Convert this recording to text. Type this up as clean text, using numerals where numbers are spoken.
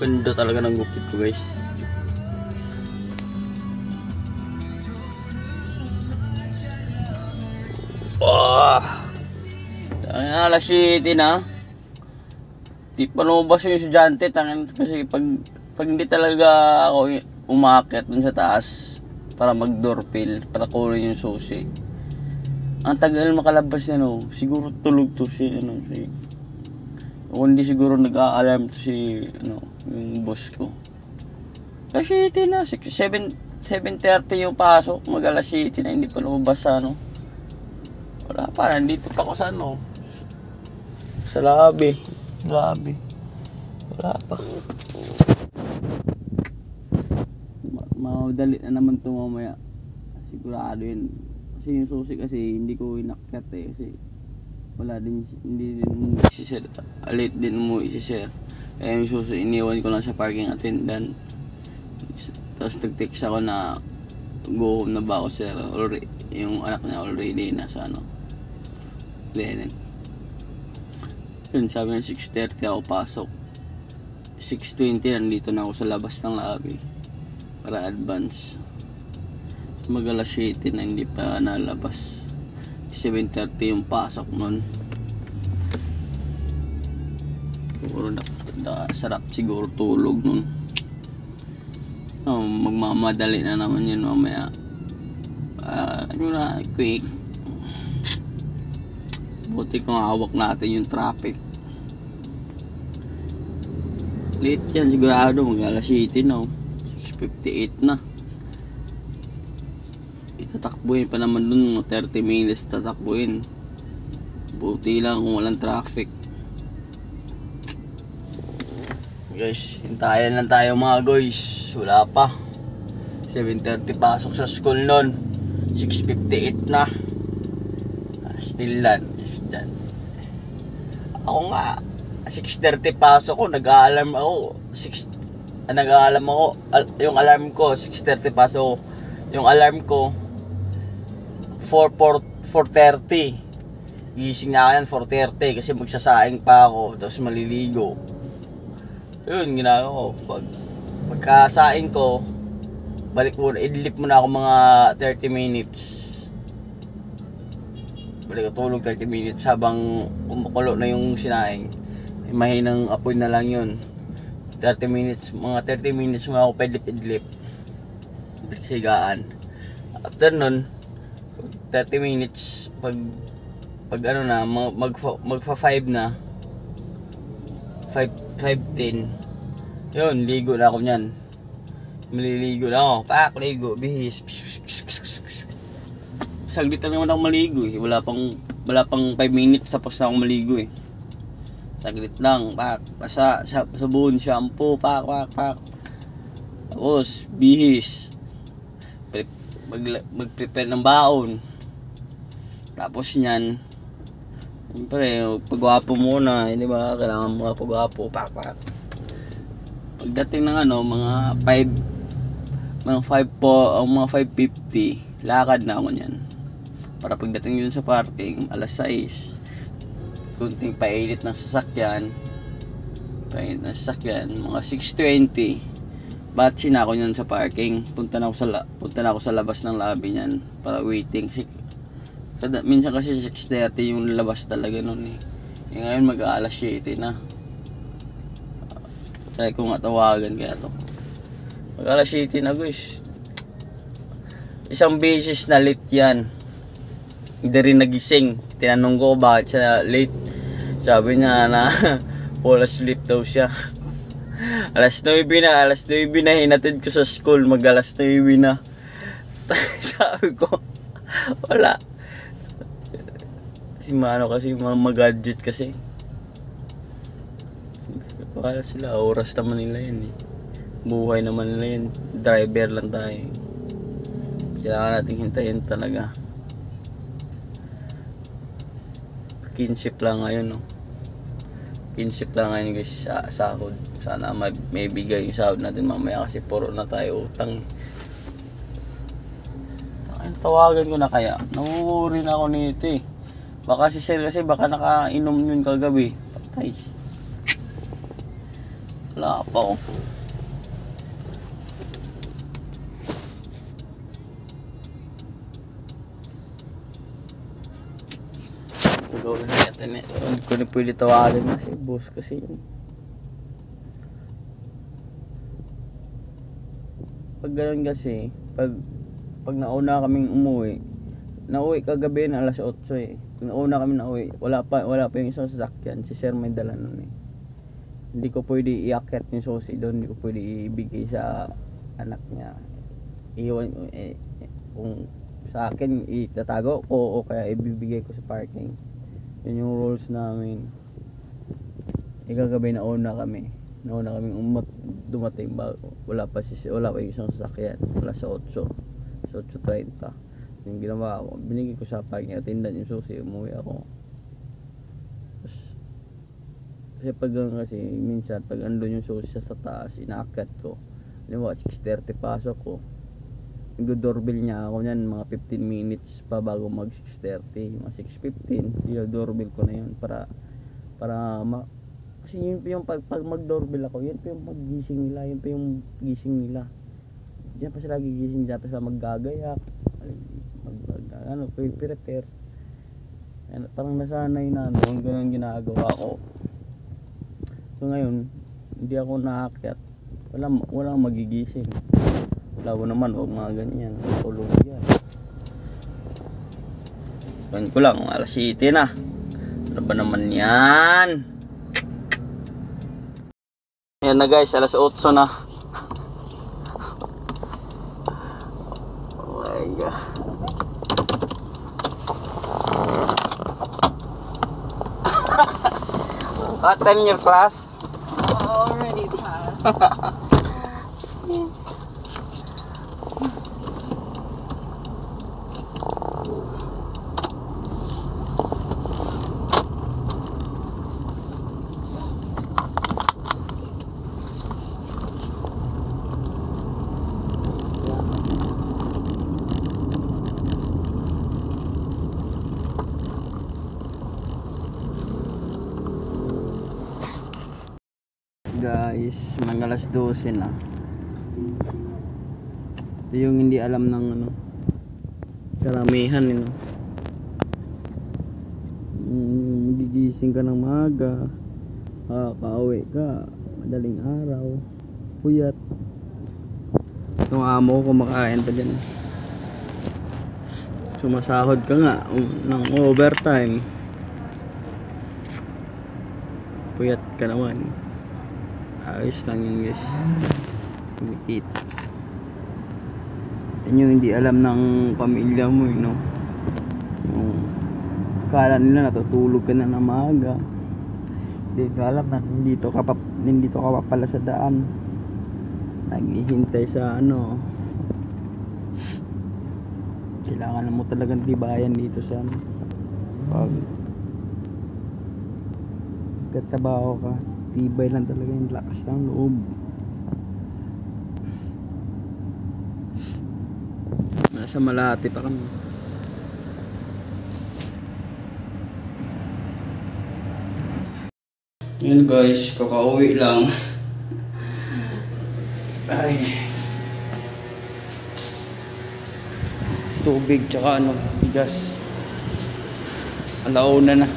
Ganda talaga ng gupit ko, guys. Alas 7 na. Di pa lumabas yung estudyante. Kasi pag hindi talaga ako umakyat dun sa taas para mag-doorfill, para kunin yung susi, ang tagal makalabas na, no. Siguro tulog to si o hindi siguro nag-a-alarm to si yung boss ko. Alas 7 na, 7:30 yung pasok, mag-alas 7 na, hindi pa lumabas sa wala pa, nandito pa ako sa sa lobby. Wala pa. Madali na naman ito mamaya. Sigurado yun. Kasi yung susi kasi hindi ko inakyat kasi wala din, hindi din isi-share. Late din mo isi-share. Yung susi iniwan ko lang sa parking attendant. Tapos nag-text ako na go home na ba ako, sir. Already, yung anak niya already nasa Lenin. Yun, sabi niya 6:30 ako pasok. 6:20 nandito na ako sa labas ng lobby para advance. Mag-alas 7 na hindi pa nalabas. 7:30 yung pasok nun. Siguro sarap siguro tulog nun. Magmamadali na naman yun mamaya. Quick. Buti kung hawak natin yung traffic. Late yan sigurado, mag-alas 7 na. 6:58 na. Itatakbuhin pa naman dun, 30 minutes tatakbuhin. Buti lang kung walang traffic. Guys, hintayan lang tayo mga guys. Wala pa. 7:30 pasok sa school nun. 6:58 na. Still lang. Ako nga 6:30 pasok ko, nag-a-alarm ako. Yung alarm ko 6:30 pasok ko. Yung alarm ko 4:30. Gising na ako yan 4:30 kasi magsasaing pa ako, tapos maliligo. Yun ginagawa ko. Pagkasaing ko, balik muna, idlip muna ako mga 30 minutes. Balik ko tulog 30 minutes habang umukulo na yung sinaing. Mahinang apoy na lang yun. 30 minutes mo ako pedlip-idlip. Balik sa higaan. After nun, 30 minutes, pag magfa 5 na, 5:10, yun, ligo na ako nyan. Maliligo na ako. Ligo, bihis. Saglit na naman ako maligo eh. Wala pang 5 minutes tapos na ako maligo eh. Saglit lang, basa, sabon, shampoo, tapos, bihis. Mag-prepare ng baon. Tapos nyan, siyempre, pagwapo muna, di ba? Kailangan mga pagwapo, Pagdating ng mga 5:50, lakad na ako nyan. Para pagdating yun sa parking, alas 6, kunting painit ng sasakyan, mga 6:20, batsi na ako nyan sa parking. Punta na ako sa labas ng lobby nyan para waiting. Minsan kasi 6:30 yung labas talaga nun eh. Ngayon mag-aalas 7 na. Try ko nga tawagan kaya to. Mag-aalas 7 na guys. Isang beses na late yan. Hindi rin nagising. Tinanong ko bakit siya late. Sabi niya na fall asleep daw siya. Alas 9 na hinatid ko sa school. Mag-alas 9 na. Sabi ko, wala. Si Mano kasi, mag-gadget kasi. Wala sila, oras naman nila yun eh. Buhay naman nila yun. Driver lang tayo. Kailangan natin hintayin talaga. 15 lang ngayon, no? 15 lang ngayon guys sa sahod. Sana may bigay yung sahod natin mamaya kasi puro na tayo utang. Tawagan ko na kaya. Nanguwuri na ako nito eh. Baka si sir kasi baka nakainom yun kagabi. Patay. Wala pa oh. Gawin natin eh. Hindi ko na pwede tawagan kasi boss kasi yun. Pag gano'n kasi, pag nauna kaming nauwi kagabi na alas 8 eh. Nauna kami nauwi, wala pa yung isang sasakyan, si sir may dala nun eh. Hindi ko pwede iakyat yung susi doon, hindi ko pwede ibigay sa anak niya. Iwan kung sa akin itatago ko o kaya ibibigay ko sa parking. Yun yung rules namin. Kagabi nauna kaming dumating bago. Wala pa yung isang sasakyan. Wala sa 8:30. Yung ginawa ko, binigay ko sa parking, atindan yung susi, umuwi ako. Kasi pag kasi minsan pag andun yung susi sa taas, inaakyat ko. Halimbawa 6:30 pasok ko. Nagdo-doorbell niya ako niyan mga 15 minutes pa bago mag 6:30, mga 6:15. I-doorbell ko na yun para kasi yun yung pag mag-doorbell ako, yun pa yung paggising nila, yun pa yung gising nila. Diyan pa sila gigising, diyan pa sila maggagayak, prepare. Parang nasanay na doon, ganun ginagawa ko. So ngayon, hindi ako naakyat, walang magigising. Labo naman, huwag mga ganyan, tulog yan. Ganyan ko lang, alas 7 na. Ano ba naman yan? Yan na guys, alas 8 na. Oh my god. What time your class? Already passed. Guys, mga alas 12 na. Ito yung hindi alam ng karamihan gigising ka ng maaga, kakauwi ka madaling araw, puyat. Itong amo ko kumakain pa dyan, sumasahod ka nga ng overtime, puyat ka naman. Ayos lang yun guys, kumikit. Yan yung hindi alam ng pamilya mo akala nila natutulog ka na ng maaga, hindi ka alam na nandito ka pa pala sa daan, naghihintay sa kailangan mo talagang tibayan dito sa pag katrabaho ka. Tibay lang talaga yung lakas ng loob. Nasa Malate pa kami. Yun guys, kakauwi lang. Ay, tubig tsaka bigas. Alauna na.